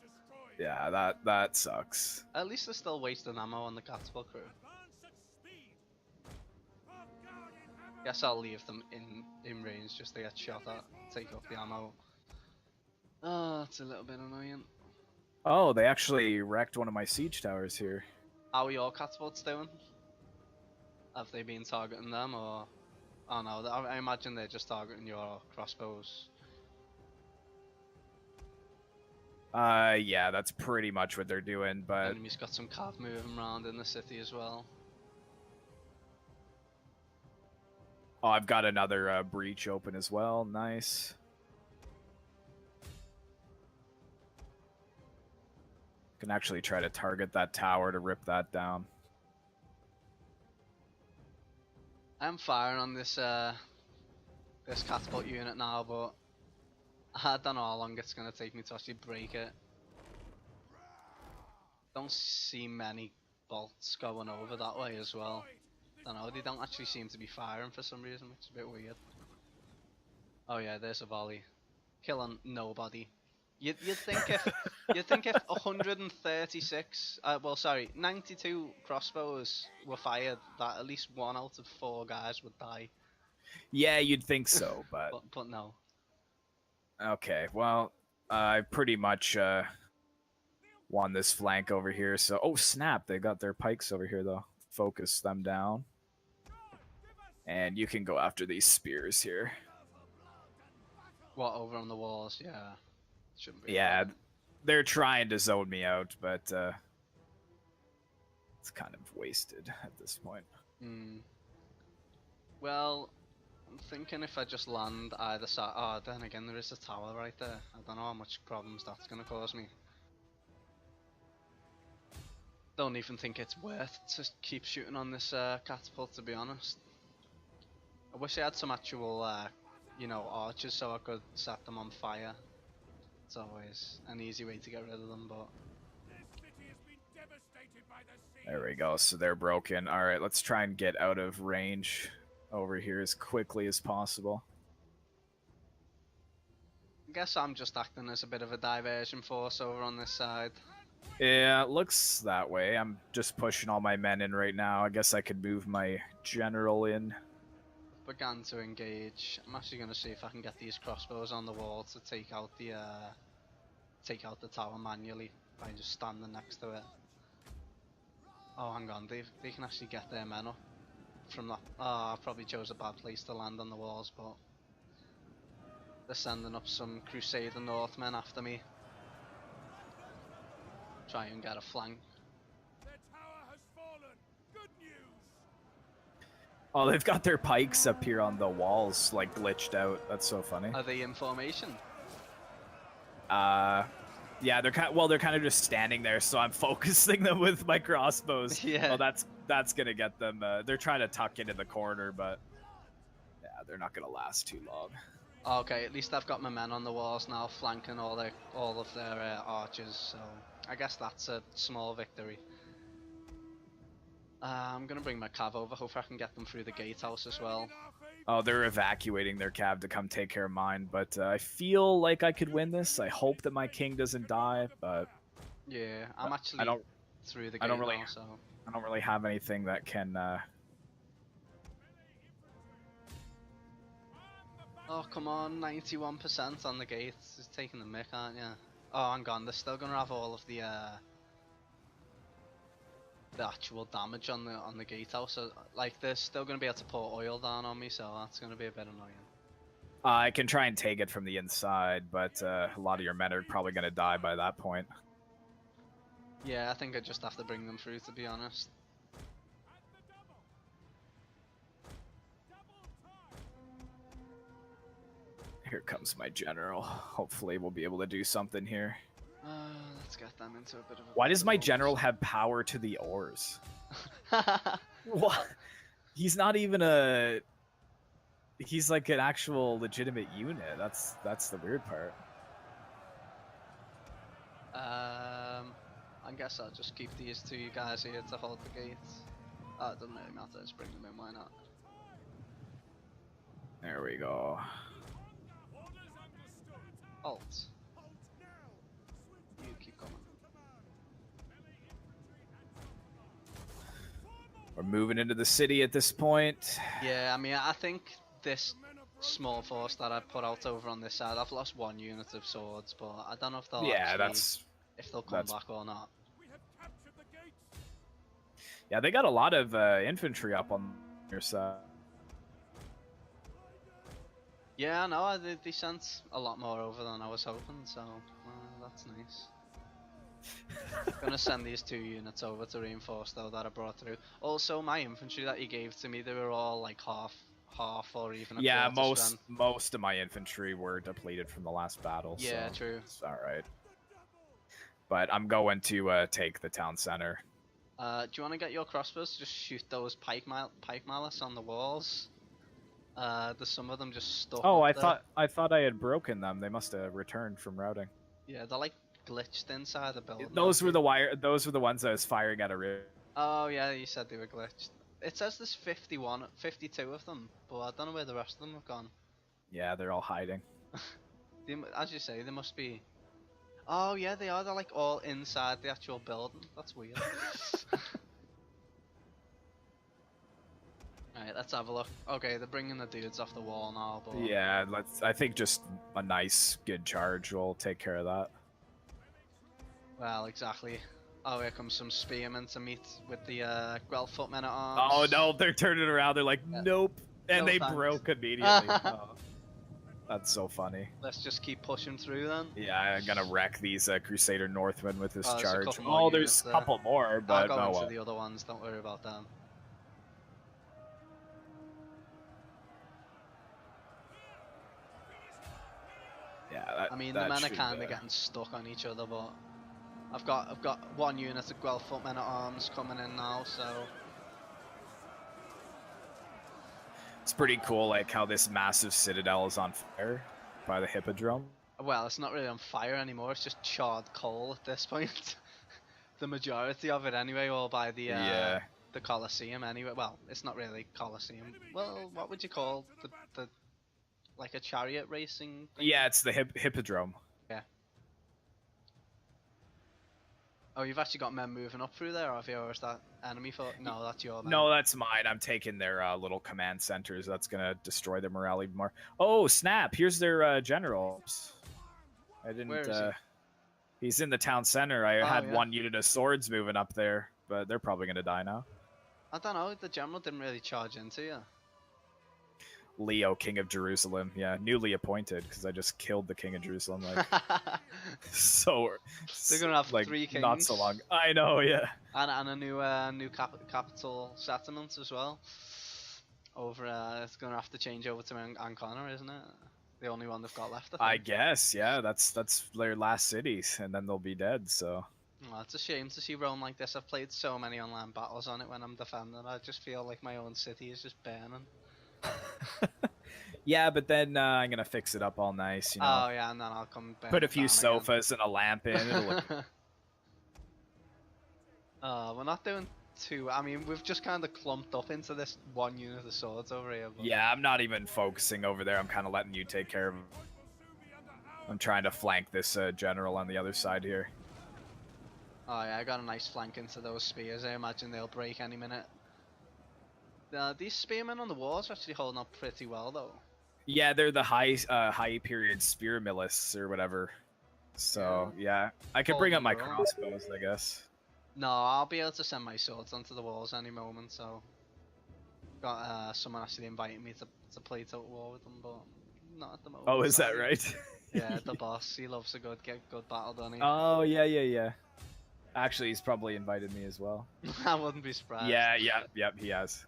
Yeah, that sucks. At least they're still wasting ammo on the catapult crew. Guess I'll leave them in range just to get shot at. Take up the ammo. Oh, it's a little bit annoying. Oh, they actually wrecked one of my siege towers here. How are your catapults doing? Have they been targeting them or? Oh no, I imagine they're just targeting your crossbows. Yeah, that's pretty much what they're doing, but Enemy's got some cav moving around in the city as well. oh, I've got another breach open as well. Nice. Can actually try to target that tower to rip that down. I'm firing on this this catapult unit now, but I don't know how long it's gonna take me to actually break it. Don't see many bolts going over that way as well. Don't know, they don't actually seem to be firing for some reason, which is a bit weird. Oh yeah, there's a volley. Killing nobody. You'd think if 136, well sorry, 92 crossbows were fired, that at least 1 out of 4 guys would die. Yeah, you'd think so, but But no. okay. Well, I pretty much won this flank over here. So, oh snap! They got their pikes over here though. Focus them down, and you can go after these spears here. What, over on the walls? Yeah. Shouldn't be a Yeah, problem. they're trying to zone me out, but it's kind of wasted at this point. Hmm. Well, I'm thinking if I just land either side. Oh, then again, there is a tower right there. I don't know how much problems that's gonna cause me. Don't even think it's worth to keep shooting on this catapult, to be honest. I wish I had some actual, you know, archers so I could set them on fire. It's always an easy way to get rid of them, but... There we go. So they're broken. All right, let's try and get out of range over here as quickly as possible. I guess I'm just acting as a bit of a diversion force over on this side. Yeah, it looks that way. I'm just pushing all my men in right now. I guess I could move my general in. Began to engage. I'm actually going to see if I can get these crossbows on the wall to take out the tower manually by just standing next to it. Oh, hang on, they can actually get their men up from that. Oh, I probably chose a bad place to land on the walls, but they're sending up some Crusader Northmen after me. Try and get a flank. Their tower has fallen. Good news. Oh, they've got their pikes up here on the walls, like glitched out. That's so funny. Are they in formation? Yeah, they're kind of just standing there, so I'm focusing them with my crossbows. Yeah. Oh, that's gonna get them. They're trying to tuck into the corner, but yeah, they're not gonna last too long. Okay, at least I've got my men on the walls now, flanking all of their archers. So I guess that's a small victory. I'm gonna bring my cav over. Hopefully I can get them through the gatehouse as well. Oh, they're evacuating their cav to come take care of mine, but I feel like I could win this. I hope that my king doesn't die, but Yeah, I'm actually through the gate now, so... I don't really have anything that can... Oh, come on, 91% on the gate. It's taking the mick, aren't you? Oh, hang on, they're still gonna have all of the the actual damage on the gatehouse. So, like, they're still gonna be able to pour oil down on me, so that's gonna be a bit annoying. I can try and take it from the inside, but a lot of your men are probably going to die by that point. Yeah, I think I just have to bring them through, to be honest. Here comes my general. Hopefully we'll be able to do something here. Let's get them into a bit of a... Why does my general have power to the oars? What? He's not even a... He's like an actual legitimate unit. That's the weird part. I guess I'll just keep these two guys here to hold the gates. Oh, it doesn't really matter, just bring them in, why not? There we go. Halt. You keep going. We're moving into the city at this point. Yeah, I mean, I think this small force that I put out over on this side, I've lost 1 unit of swords, but I don't know if they'll if they'll come back or not. Yeah, they got a lot of infantry up on your side. Yeah, no, they sent a lot more over than I was hoping, so that's nice. Gonna send these 2 units over to reinforce though that I brought through. Also, my infantry that you gave to me, they were all like half or even a quarter strength. most of my infantry were depleted from the last battle. Yeah, so true. It's all right. But I'm going to take the town center. Do you want to get your crossbows to just shoot those pike malice on the walls? There's some of them just stuck. Oh, up there. I thought I had broken them. They must have returned from routing. Yeah, they're like glitched inside the building. Those were the ones I was firing at a rear. Oh yeah, you said they were glitched. It says there's 52 of them, but I don't know where the rest of them have gone. Yeah, they're all hiding. As you say, they must be. Oh yeah, they are. They're like all inside the actual building. That's weird. Alright, let's have a look. Okay, they're bringing the dudes off the wall now, but... Yeah, I think just a nice, good charge will take care of that. Well, exactly. Oh, here comes some spearmen to meet with the Guelph footmen at arms. Oh no, they're turning around. They're like, nope, and No they thanks. broke immediately. Oh, that's so funny. Let's just keep pushing through then. Yeah, I'm gonna wreck these Crusader Northmen with this There's a charge. couple more There's units a couple more, but I'll go into well. the other ones. Don't worry about them. Yeah, I mean, the men are kind of getting stuck on each other, but I've got 1 unit of Guelph footmen at arms coming in now, so it's pretty cool, like how this massive citadel is on fire by the hippodrome. well, it's not really on fire anymore. It's just charred coal at this point. The majority of it, anyway, all by the Colosseum. Anyway, well, it's not really Colosseum. Well, what would you call the like a chariot racing thing? Yeah, it's the hippodrome. Yeah. Oh, you've actually got men moving up through there, have you? Or is that enemy foot? No, that's your men. No, that's mine. I'm taking their little command centers. That's gonna destroy their morale even more. Oh, snap! Here's their general. Oops. I didn't. Where is he? He's in the town center. I had yeah. 1 unit of swords moving up there, but they're probably gonna die now. I don't know, the general didn't really charge into you. Leo, King of Jerusalem. Yeah, newly appointed because I just killed the King of Jerusalem. Like, so They're gonna have like 3 kings. not so long. I know, yeah. And a new capital settlement as well. Over it's gonna have to change over to Ancona, isn't it? The only one they've got left, I I think. guess, yeah. That's their last cities, and then they'll be dead. So. Well, it's a shame to see Rome like this. I've played so many online battles on it when I'm defending. I just feel like my own city is just burning. Yeah, but then I'm gonna fix it up all nice, you know. Oh yeah, and then I'll come back. Put a few sofas and a lamp in. It'll look... We're not doing too. I mean, we've just kind of clumped up into this 1 unit of swords over here. But... Yeah, I'm not even focusing over there. I'm kind of letting you take care of. I'm trying to flank this general on the other side here. Oh yeah, I got a nice flank into those spears. I imagine they'll break any minute. These spearmen on the walls are actually holding up pretty well, though. Yeah, they're the high period spear milice or whatever. So yeah, I could bring up my crossbows, I guess. No, I'll be able to send my swords onto the walls any moment. So got someone actually inviting me to play Total War with them, but not at the moment. Oh, is that Sadly. right? Yeah, the boss. He loves a good battle, doesn't he? Oh, yeah. Actually, he's probably invited me as well. I wouldn't be surprised. Yep, he has.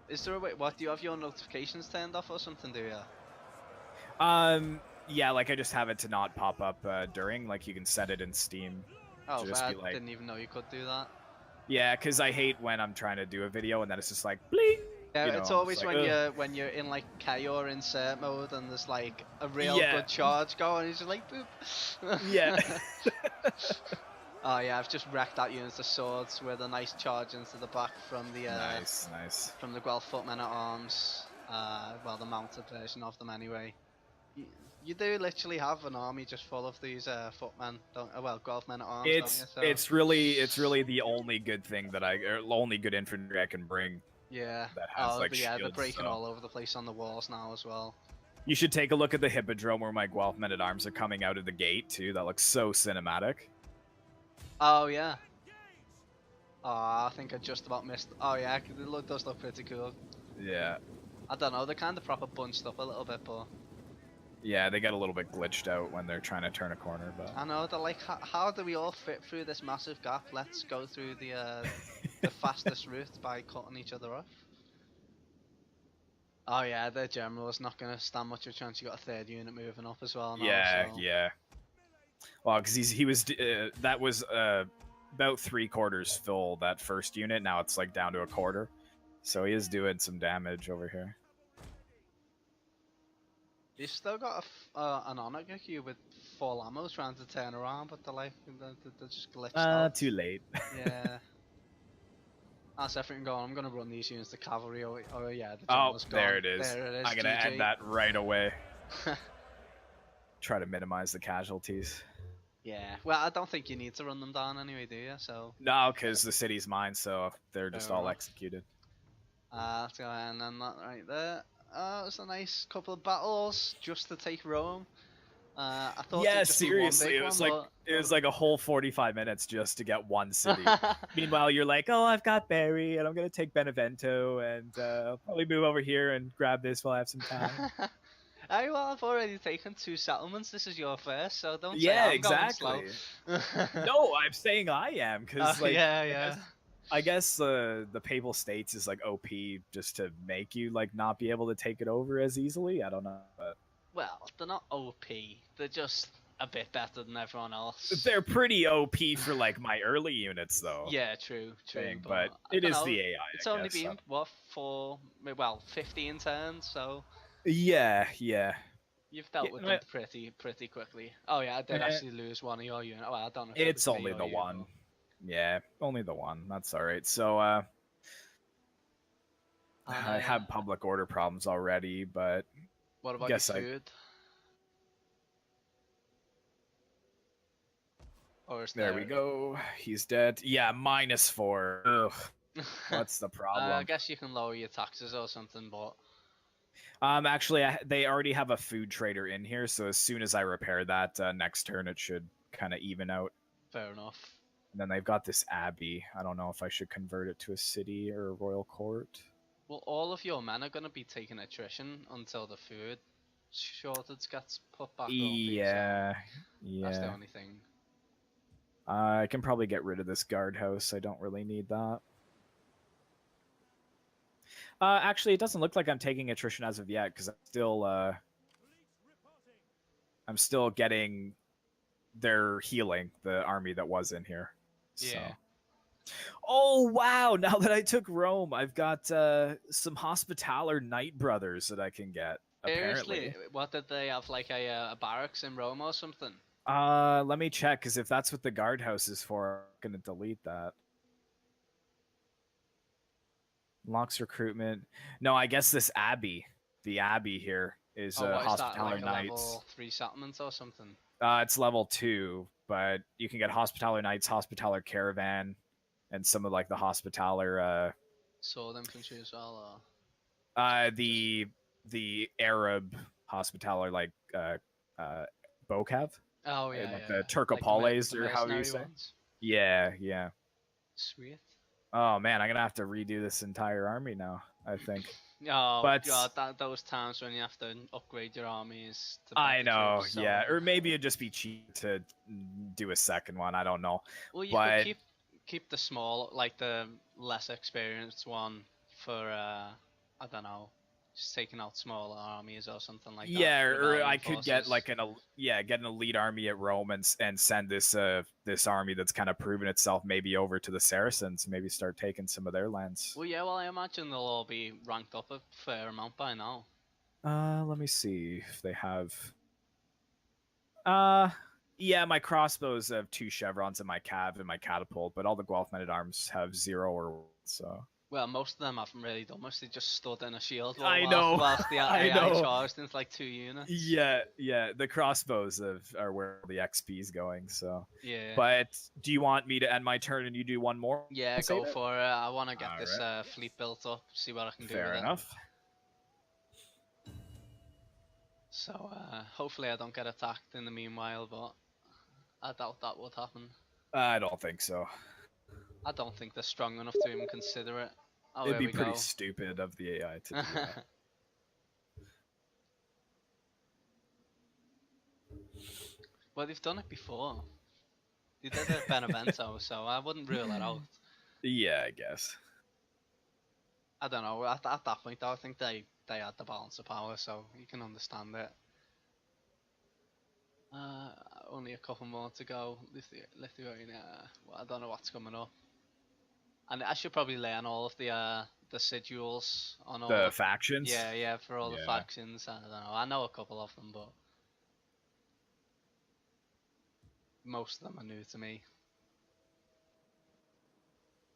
Is there a way? What, do you have your notifications turned off or something? Do you? Yeah, like I just have it to not pop up during. Like you can set it in Steam. Oh, to just I be like, didn't even know you could do that. yeah, because I hate when I'm trying to do a video and then it's just like bling. Yeah, You know, it's I'm always just like, when "Ugh." when you're in like KO or insert mode and there's like a real Yeah. good charge going. He's just like boop. Yeah. Oh yeah, I've just wrecked that unit of swords with a nice charge into the back from the Nice. from the Guelph footmen at arms. Well, the mounted version of them anyway. You do literally have an army just full of these footmen, don't? Well, Guelph men at arms. It's really the only good thing that only good infantry I can bring. Yeah. That has like yeah, they're shields, breaking so. all over the place on the walls now as well. You should take a look at the hippodrome where my Guelph men at arms are coming out of the gate too. That looks so cinematic. Oh yeah. Oh, I think I just about missed. Oh yeah, it does look pretty cool. Yeah. I don't know, they're kind of proper bunched up a little bit, but Yeah, they get a little bit glitched out when they're trying to turn a corner, but I know they're like, how do we all fit through this massive gap? Let's go through the fastest route by cutting each other off. Oh yeah, their general is not gonna stand much of a chance. You got a third unit moving up as well now. yeah, So. yeah. Well, because he was that was about 3/4 full, that first unit. Now it's like down to a quarter, so he is doing some damage over here. You've still got an honor queue with full ammo trying to turn around, but they're just glitched out. Too late. Yeah. That's everything going. I'm gonna run these units to cavalry. Oh yeah, the Oh, general's gone. there it is. There it is. I'm gonna GG. add that right away. Try to minimize the casualties. Yeah. Well, I don't think you need to run them down anyway, do you? So. No, because the city's mine, so they're just Fair all enough. executed. Let's go ahead and end that right there. It's a nice couple of battles just to take Rome. I thought Yeah, it'd just be one seriously, big it was one, like it was like a whole 45 minutes just to get one city. but... Meanwhile, you're like, oh, I've got Barry, and I'm gonna take Benevento, and I'll probably move over here and grab this while I have some time. Hey, well, I've already taken 2 settlements. This is your first, so don't say Yeah, I'm exactly. going slow. No, I'm saying I am, because like, yeah. I guess the Papal States is like OP just to make you like not be able to take it over as easily. I don't know, but Well, they're not OP. They're just a bit better than everyone else. they're pretty OP for like my early units, though. Yeah, true. But I it don't is know, the AI. It's I only guess, been what 15 turns, so Yeah. you've dealt Yeah, with them pretty quickly. Oh yeah, I did actually lose one of your units. Oh, I don't know. If it It's was only me or the you, one. but- Yeah, only the one. That's all right. So I have public order problems already, but What about guess your food? Or is there we go. He's dead. Yeah, -4. Ugh, what's the problem? I guess you can lower your taxes or something, but Actually, they already have a food trader in here, so as soon as I repair that next turn, it should kind of even out. fair enough. And then they've got this abbey. I don't know if I should convert it to a city or a royal court. Well, all of your men are going to be taking attrition until the food shortage gets put back up. Yeah. That's the only thing. I can probably get rid of this guardhouse. I don't really need that. Actually, it doesn't look like I'm taking attrition as of yet, because I'm still getting their healing, the army that was in here. Yeah. So. Oh, wow. Now that I took Rome, I've got some Hospitaller Knight Brothers that I can get, apparently. Seriously? What, did they have, like a barracks in Rome or something? Let me check, because if that's what the guardhouse is for, I'm going to delete that. Locks recruitment. No, I guess this abbey, the abbey here, is Hospitaller Knights. Level 3 settlements or something? It's level 2, but you can get Hospitaller Knights, Hospitaller Caravan, and some of like the Hospitaller. Sword infantry as well. Or... the Arab Hospitaller, like Bocav. Oh yeah, like yeah, the yeah. Like the Turcopoles or however you mercenary say. ones. Yeah, yeah. Sweet. Oh man, I'm gonna have to redo this entire army now, I think. Oh But god, those times when you have to upgrade your armies to I better know, troops. yeah. So Or maybe it'd just be cheap to do a second one. I don't know. well, you could But keep the small, like the less experienced one for I don't know, just taking out smaller armies or something like that. yeah, or Rebellion I could get forces. like get an elite army at Rome and send this army that's kind of proven itself maybe over to the Saracens, maybe start taking some of their lands. Well, yeah, well, I imagine they'll all be ranked up a fair amount by now. Let me see if they have. Uh, yeah, my crossbows have 2 chevrons in my cav and my catapult, but all the Guelph men at arms have 0 or 1, so. Well, most of them haven't really done much. They just stood in a shield wall I know, whilst the I AI know. charged into like 2 units. Yeah, yeah. The crossbows are where the XP is going. So, Yeah. but do you want me to end my turn and you do one more? Yeah, Save go it? for it. I want to get All this right. fleet built up, see what I can do Fair with enough. it. So hopefully I don't get attacked in the meanwhile, but I doubt that would happen. I don't think so. I don't think they're strong enough to even consider it. Oh, It'd there be we pretty go. stupid of the AI to do that. Well, they've done it before. They did it at Benevento, so I wouldn't rule it out. Yeah, I guess. I don't know. At that point, though, I think they had the balance of power, so you can understand it. Only a couple more to go. Lithuania. Well, I don't know what's coming up. And I should probably learn all of the sigils on all The of, factions. yeah, for all the Yeah. factions. I don't know. I know a couple of them, but most of them are new to me.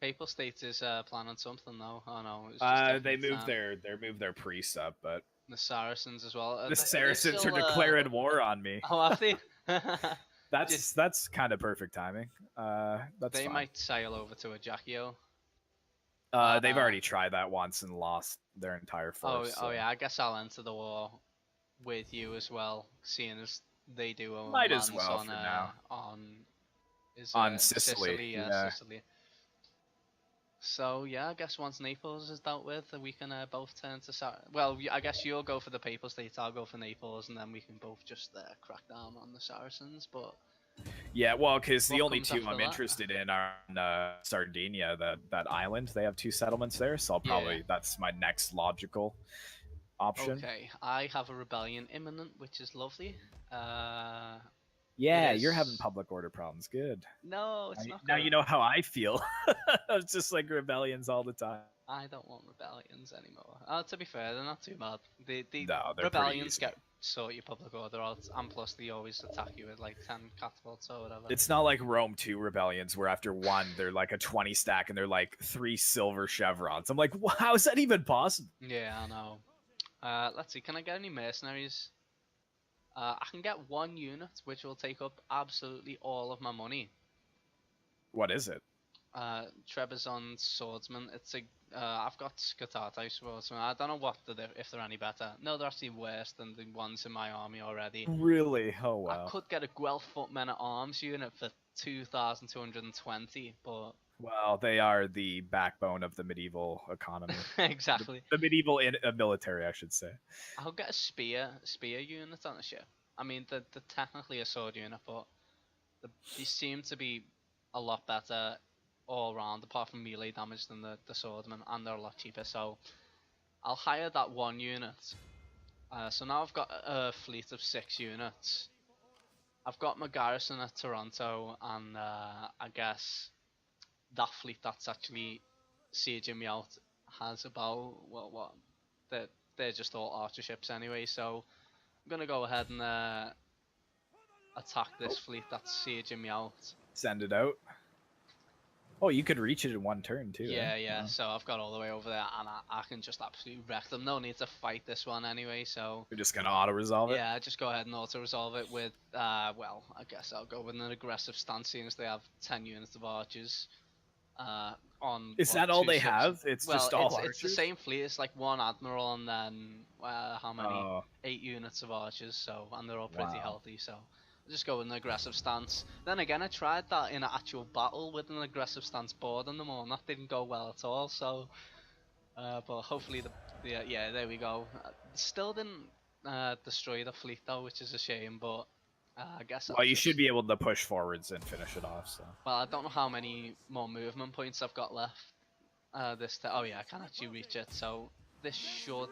Papal States is planning something though. Oh no, it's just They taking its time. moved their priests up, but The Saracens as well. the Saracens still, are declaring war on me. Oh, have they? That's kind of perfect timing. That's They fine. might sail over to Ajaccio. They've already tried that once and lost their entire force. Oh yeah, I guess I'll enter the war with you as well, seeing as they do a Might as lance well on for now. on Sicily. yeah, Sicily. So yeah, I guess once Naples is dealt with, we can both turn to well, I guess you'll go for the Papal States, I'll go for Naples, and then we can both just crack down on the Saracens. But Yeah, well, because the what only comes two after I'm that? interested in are in Sardinia, that island. They have 2 settlements there, so I'll probably Yeah. that's my next logical option. Okay, I have a rebellion imminent, which is lovely. Yeah, It you're having is- public order problems. Good. No, it's not. Now Gonna... you know how I feel. It's just like rebellions all the time. I don't want rebellions anymore. To be fair, they're not too bad. The No, they're pretty rebellions easy. get sort your public order out, and plus they always attack you with like 10 catapults or whatever. It's not like Rome 2 rebellions where after one they're like a 20 stack and they're like 3 silver chevrons. I'm like, how is that even possible? Yeah, I know. Let's see, can I get any mercenaries? I can get 1 unit, which will take up absolutely all of my money. What is it? Trebizond swordsman. It's a. I've got Scatate swordsman. I don't know if they're any better. No, they're actually worse than the ones in my army already. Really? Oh wow. I could get a Guelph footmen at arms unit for 2,220, but Well, they are the backbone of the medieval economy. exactly. The medieval military, I should say. I'll get a spear unit on a ship. I mean, they're technically a sword unit, but they seem to be a lot better all round, apart from melee damage, than the swordsman, and they're a lot cheaper. So I'll hire that 1 unit. So now I've got a fleet of 6 units. I've got my garrison at Taranto, and I guess that fleet that's actually sieging me out has about what they're just all archer ships anyway. So I'm gonna go ahead and attack this fleet that's sieging me out. Send it out. Oh, you could reach it in 1 turn too. Yeah, eh? yeah. So I've got all the way over there, and I can just absolutely wreck them. No need to fight this one anyway. So You're just gonna auto resolve it. yeah, just go ahead and auto resolve it with well, I guess I'll go with an aggressive stance, seeing as they have 10 units of archers. On Is what, that all 2 they ships? have? It's Well, just all it's the archers? same fleet. It's like 1 admiral and then how many? Oh, 8 units of archers. So and they're all pretty Wow. healthy. So just go with an aggressive stance. Then again, I tried that in an actual battle with an aggressive stance board on them all, and that didn't go well at all. So, but hopefully yeah, there we go. Still didn't destroy the fleet though, which is a shame. But I guess Well, you should be able to push forwards and finish it off. So. Well, I don't know how many more movement points I've got left. Oh yeah, I can actually reach it. So this should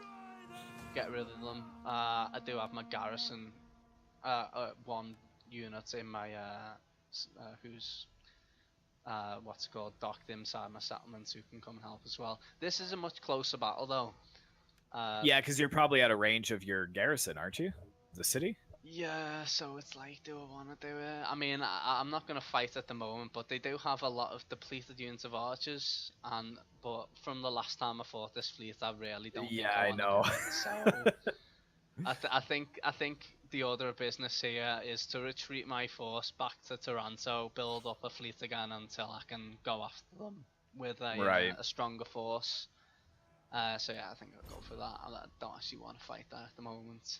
get rid of them. I do have my garrison, one unit in my who's what's it called, docked inside my settlements, who can come and help as well. This is a much closer battle though. Yeah, because you're probably out of range of your garrison, aren't you? The city. Yeah, so it's like, do I want to do it? I mean, I'm not going to fight at the moment, but they do have a lot of depleted units of archers, but from the last time I fought this fleet, I really don't think I know. So I think the order of business here is to retreat my force back to Taranto, build up a fleet again until I can go after them with a stronger force. So yeah, I think I'll go for that. I don't actually want to fight that at the moment.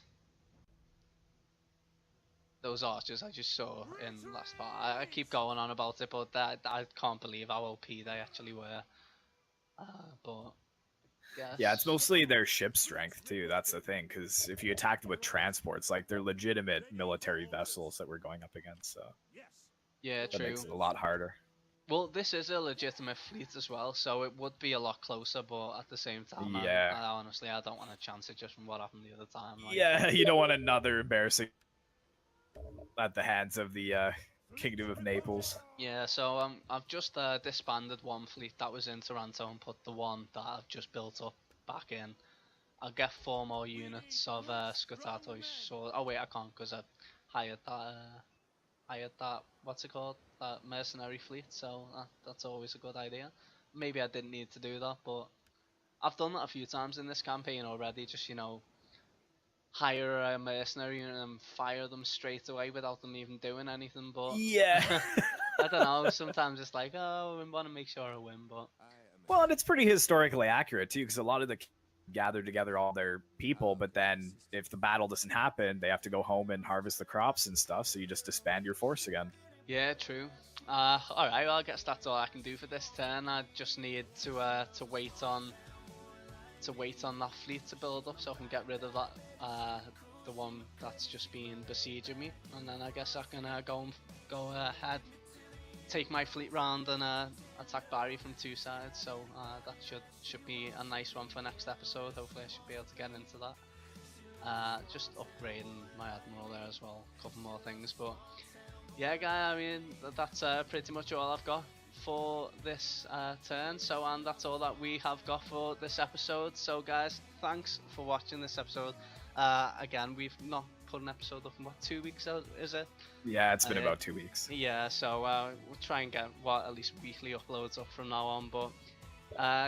Those archers I just saw in the last part. I keep going on about it, but I can't believe how OP they actually were. But yes. Yeah, it's mostly their ship strength too. That's the thing, because if you attack them with transports, like they're legitimate military vessels that we're going up against. So yeah, that true. makes it a lot harder. Well, this is a legitimate fleet as well, so it would be a lot closer. But at the same time, yeah, I honestly don't want to chance it just from what happened the other time. Like, yeah, you don't want another embarrassing at the hands of the Kingdom of Naples. Yeah, so I've just disbanded one fleet that was in Taranto and put the one that I've just built up back in. I'll get 4 more units of Scutato's sword. Oh wait, I can't because I hired that what's it called? That mercenary fleet. So that's always a good idea. Maybe I didn't need to do that, but I've done that a few times in this campaign already. Just, you know, hire a mercenary and fire them straight away without them even doing anything. But yeah, I don't know. Sometimes it's like, oh, we want to make sure I win. But well, and it's pretty historically accurate too, because a lot of the gather together all their people, but then if the battle doesn't happen, they have to go home and harvest the crops and stuff. So you just disband your force again. Yeah, true. All right. Well, I guess that's all I can do for this turn. I just need to wait on that fleet to build up, so I can get rid of that the one that's just been besieging me, and then I guess I can go ahead, take my fleet round and attack Barry from 2 sides. So that should be a nice one for next episode. Hopefully I should be able to get into that. Just upgrading my admiral there as well, a couple more things. But yeah, guy, I mean that's pretty much all I've got for this turn. So, and that's all that we have got for this episode. So guys, thanks for watching this episode. Again, we've not put an episode up in what, 2 weeks, is it? Yeah, it's been about 2 weeks. Yeah, so we'll try and get at least weekly uploads up from now on. But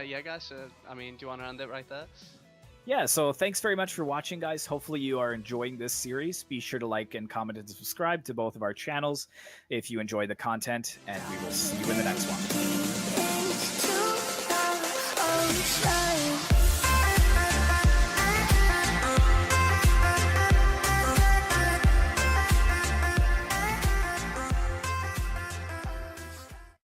yeah, guys, I mean, do you want to end it right there? Yeah, so thanks very much for watching, guys. Hopefully you are enjoying this series. Be sure to like and comment and subscribe to both of our channels if you enjoy the content, and we will see you in the next one.